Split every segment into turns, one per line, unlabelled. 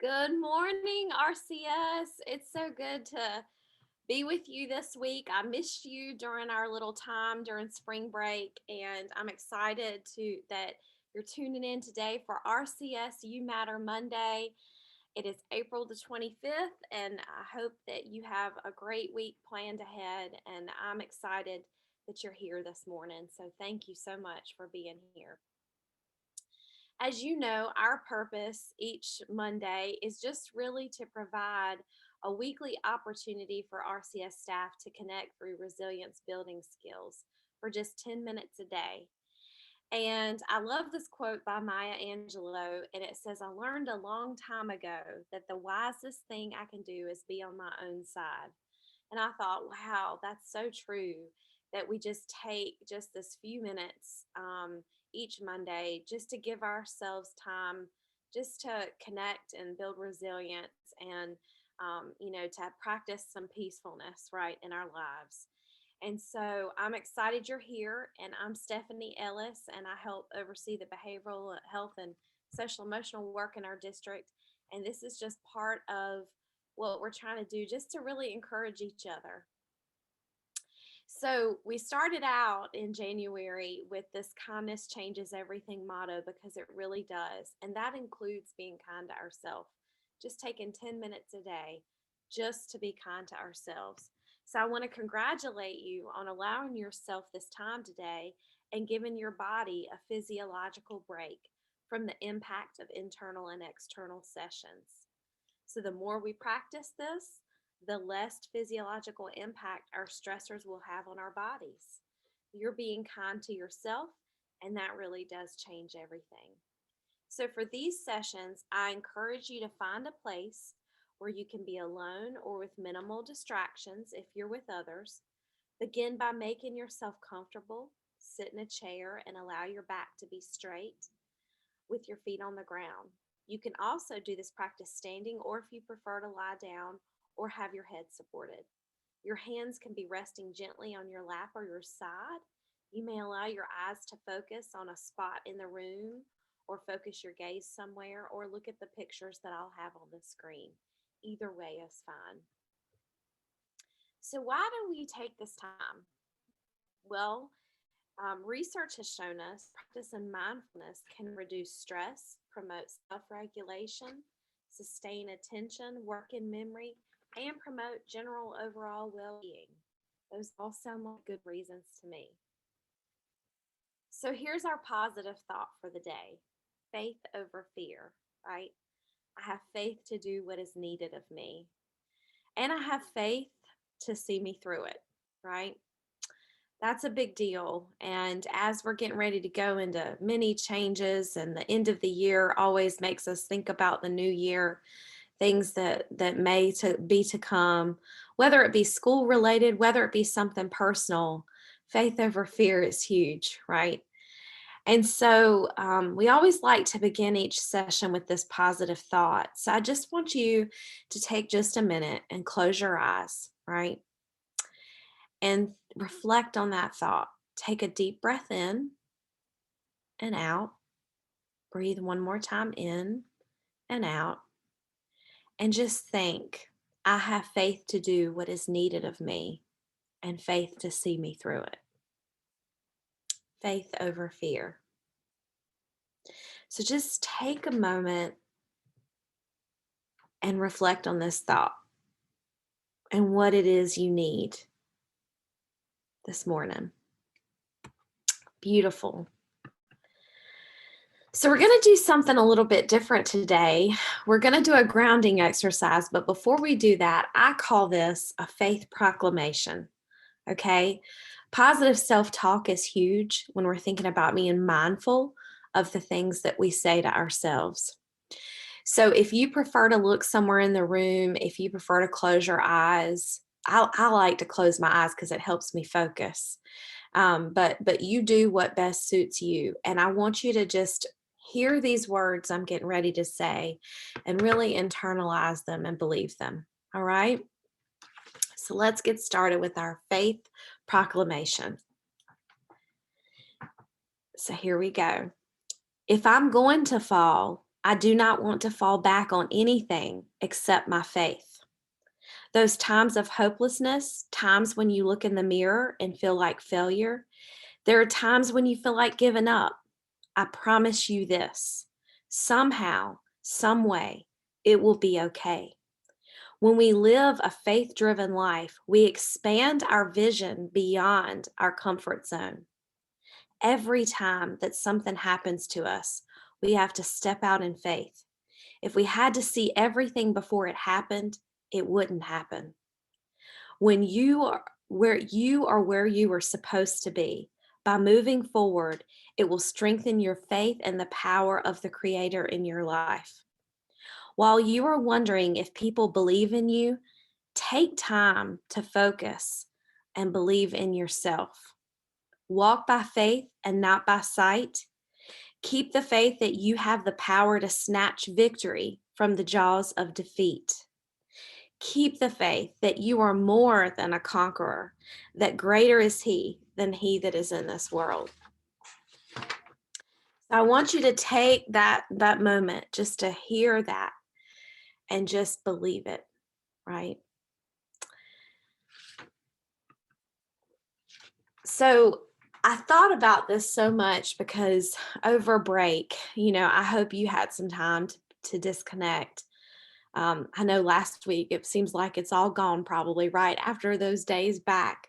Good morning, RCS. It's so good to be with you this week. I missed you during our little time during spring break, and I'm excited to that you're tuning in today for RCS You Matter Monday. It is April the 25th, and I hope that you have a great week planned ahead. And I'm excited that you're here this morning. So thank you so much for being here. As you know, our purpose each Monday is just really to provide a weekly opportunity for RCS staff to connect through resilience building skills for just 10 minutes a day. And I love this quote by Maya Angelou, and it says, I learned a long time ago that the wisest thing I can do is be on my own side. And I thought, wow, that's so true that we just take just this few minutes each Monday just to give ourselves time just to connect and build resilience and, to practice some peacefulness, right, in our lives. And so I'm excited you're here, and I'm Stephanie Ellis, and I help oversee the behavioral health and social emotional work in our district. And this is just part of what we're trying to do just to really encourage each other. So we started out in January with this kindness changes everything motto because it really does. And that includes being kind to ourselves, just taking 10 minutes a day just to be kind to ourselves. So I want to congratulate you on allowing yourself this time today and giving your body a physiological break from the impact of internal and external sessions. So the more we practice this, the less physiological impact our stressors will have on our bodies. You're being kind to yourself, and that really does change everything. So, for these sessions, I encourage you to find a place where you can be alone or with minimal distractions if you're with others. Begin by making yourself comfortable. Sit in a chair and allow your back to be straight with your feet on the ground. You can also do this practice standing, or if you prefer to lie down or have your head supported. Your hands can be resting gently on your lap or your side. You may allow your eyes to focus on a spot in the room or focus your gaze somewhere or look at the pictures that I'll have on the screen. Either way is fine. So, why do we take this time? Well, research has shown us practicing mindfulness can reduce stress, promote self regulation, sustain attention, work in memory, and promote general overall well being. Those all sound like good reasons to me. So here's our positive thought for the day: faith over fear, right? I have faith to do what is needed of me, and I have faith to see me through it, right? That's a big deal. And as we're getting ready to go into many changes, and the end of the year always makes us think about the new year, things that may to be to come, whether it be school related, whether it be something personal. Faith over fear is huge, right? And so we always like to begin each session with this positive thought. So I just want you to take just a minute and close your eyes, right? And reflect on that thought. Take a deep breath in and out. Breathe one more time in and out. And just think, I have faith to do what is needed of me and faith to see me through it. Faith over fear. So just take a moment and reflect on this thought and what it is you need this morning. Beautiful. So we're going to do something a little bit different today. We're going to do a grounding exercise, but before we do that, I call this a faith proclamation. Okay? Positive self-talk is huge when we're thinking about being mindful of the things that we say to ourselves. So if you prefer to look somewhere in the room, if you prefer to close your eyes, I like to close my eyes because it helps me focus. But you do what best suits you. And I want you to just hear these words I'm getting ready to say and really internalize them and believe them. All right? So let's get started with our faith proclamation. So here we go. If I'm going to fall, I do not want to fall back on anything except my faith. Those times of hopelessness, times when you look in the mirror and feel like failure, there are times when you feel like giving up. I promise you this: somehow, some way, it will be okay. When we live a faith driven life, we expand our vision beyond our comfort zone. Every time that something happens to us, we have to step out in faith. If we had to see everything before it happened, it wouldn't happen. When you are where you were supposed to be, by moving forward, it will strengthen your faith and the power of the Creator in your life. While you are wondering if people believe in you, take time to focus and believe in yourself. Walk by faith and not by sight. Keep the faith that you have the power to snatch victory from the jaws of defeat. Keep the faith that you are more than a conqueror, that greater is He than he that is in this world. I want you to take that moment just to hear that and just believe it, right? So I thought about this so much because over break, I hope you had some time to disconnect. I know last week it seems like it's all gone probably right after those days back.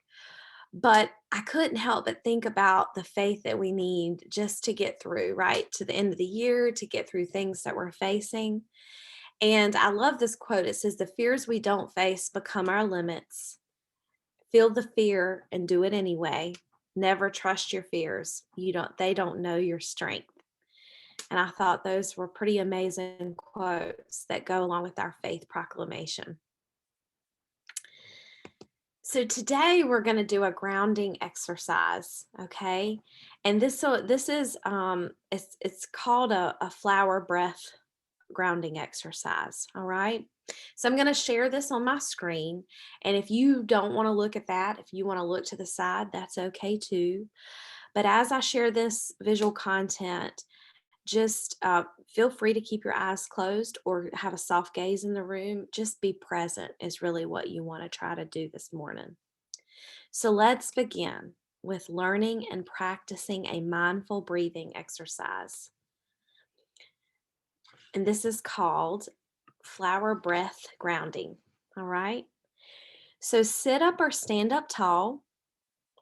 But I couldn't help but think about the faith that we need just to get through, right? To the end of the year, to get through things that we're facing. And I love this quote. It says, "The fears we don't face become our limits. Feel the fear and do it anyway. Never trust your fears. They don't know your strength." And I thought those were pretty amazing quotes that go along with our faith proclamation. So today we're going to do a grounding exercise, okay? And this is it's called a flower breath grounding exercise, all right? So I'm going to share this on my screen, and if you don't want to look at that, if you want to look to the side, that's okay too. But as I share this visual content, just feel free to keep your eyes closed or have a soft gaze in the room. Just be present is really what you want to try to do this morning. So let's begin with learning and practicing a mindful breathing exercise. And this is called flower breath grounding. All right. So sit up or stand up tall.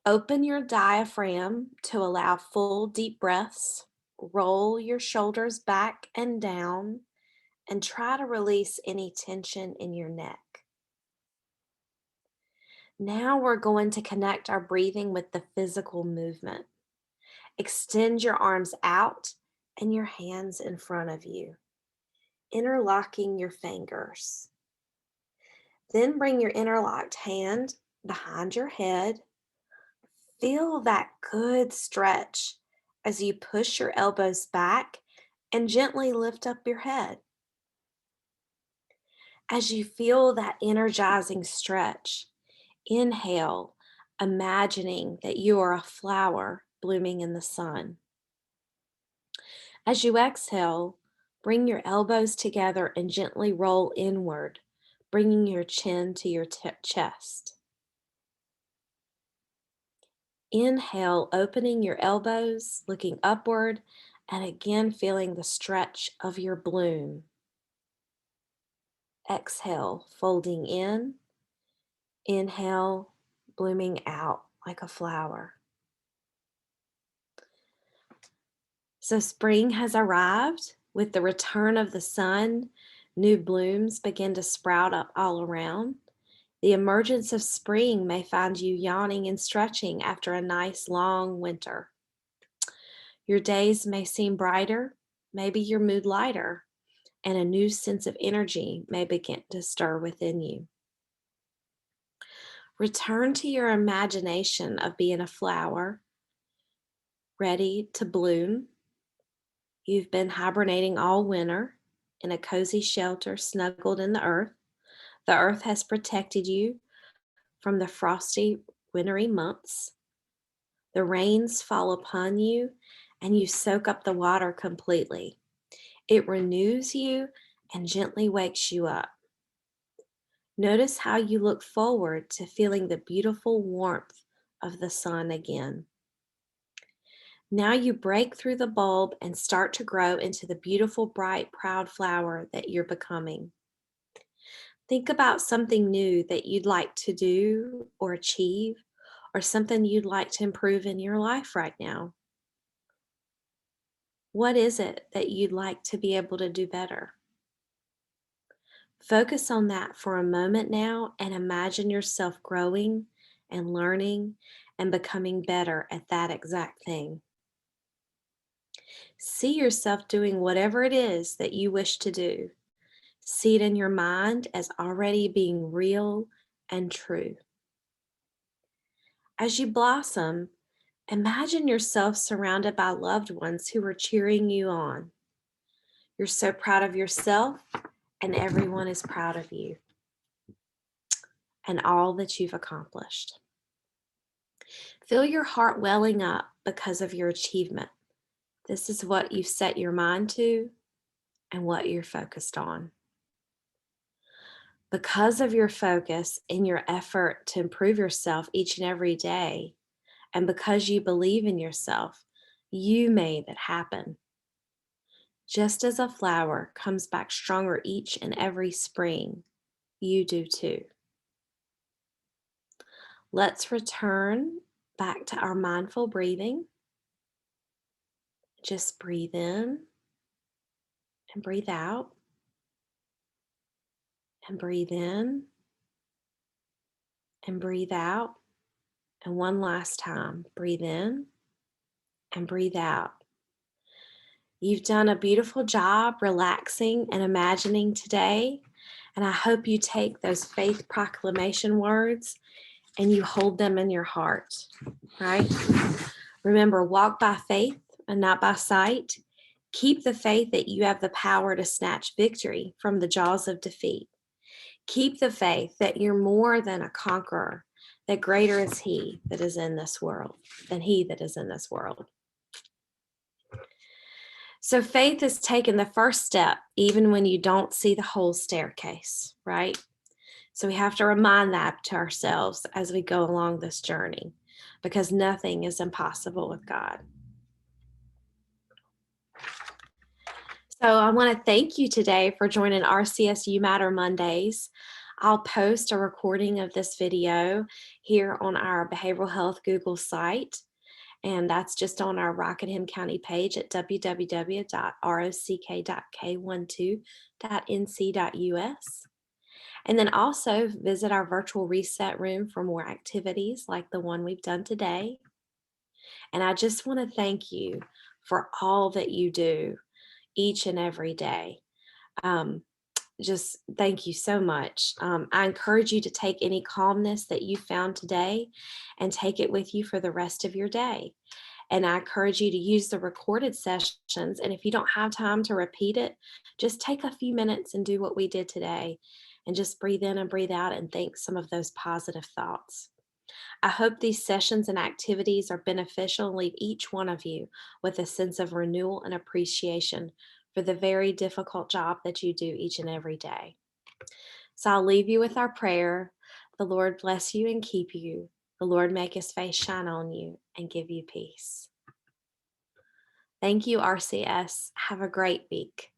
Open your diaphragm to allow full deep breaths. Roll your shoulders back and down and try to release any tension in your neck. Now we're going to connect our breathing with the physical movement. Extend your arms out and your hands in front of you, interlocking your fingers. Then bring your interlocked hand behind your head. Feel that good stretch as you push your elbows back and gently lift up your head. As you feel that energizing stretch, inhale, imagining that you are a flower blooming in the sun. As you exhale, bring your elbows together and gently roll inward, bringing your chin to your chest. Inhale, opening your elbows, looking upward, and again feeling the stretch of your bloom. Exhale, folding in. Inhale, blooming out like a flower. So spring has arrived. With the return of the sun, new blooms begin to sprout up all around. The emergence of spring may find you yawning and stretching after a nice long winter. Your days may seem brighter, maybe your mood lighter, and a new sense of energy may begin to stir within you. Return to your imagination of being a flower, ready to bloom. You've been hibernating all winter in a cozy shelter snuggled in the earth. The earth has protected you from the frosty, wintry months. The rains fall upon you and you soak up the water completely. It renews you and gently wakes you up. Notice how you look forward to feeling the beautiful warmth of the sun again. Now you break through the bulb and start to grow into the beautiful, bright, proud flower that you're becoming. Think about something new that you'd like to do or achieve, or something you'd like to improve in your life right now. What is it that you'd like to be able to do better? Focus on that for a moment now and imagine yourself growing and learning and becoming better at that exact thing. See yourself doing whatever it is that you wish to do. See it in your mind as already being real and true. As you blossom, imagine yourself surrounded by loved ones who are cheering you on. You're so proud of yourself, and everyone is proud of you and all that you've accomplished. Feel your heart welling up because of your achievement. This is what you've set your mind to and what you're focused on. Because of your focus and your effort to improve yourself each and every day, and because you believe in yourself, you made it happen. Just as a flower comes back stronger each and every spring, you do too. Let's return back to our mindful breathing. Just breathe in and breathe out, and breathe in and breathe out. And one last time, breathe in and breathe out. You've done a beautiful job relaxing and imagining today. And I hope you take those faith proclamation words and you hold them in your heart, right? Remember, walk by faith and not by sight. Keep the faith that you have the power to snatch victory from the jaws of defeat. Keep the faith that you're more than a conqueror, that greater is he that is in this world than he that is in this world. So faith is taking the first step, even when you don't see the whole staircase, right? So we have to remind that to ourselves as we go along this journey, because nothing is impossible with God. So I want to thank you today for joining RCS You Matter Mondays. I'll post a recording of this video here on our behavioral health Google site. And that's just on our Rockingham County page at www.rock.k12.nc.us. And then also visit our virtual reset room for more activities like the one we've done today. And I just want to thank you for all that you do each and every day. Just thank you so much. I encourage you to take any calmness that you found today and take it with you for the rest of your day. And I encourage you to use the recorded sessions. And if you don't have time to repeat it, just take a few minutes and do what we did today and just breathe in and breathe out and think some of those positive thoughts. I hope these sessions and activities are beneficial and leave each one of you with a sense of renewal and appreciation for the very difficult job that you do each and every day. So I'll leave you with our prayer. The Lord bless you and keep you. The Lord make his face shine on you and give you peace. Thank you, RCS. Have a great week.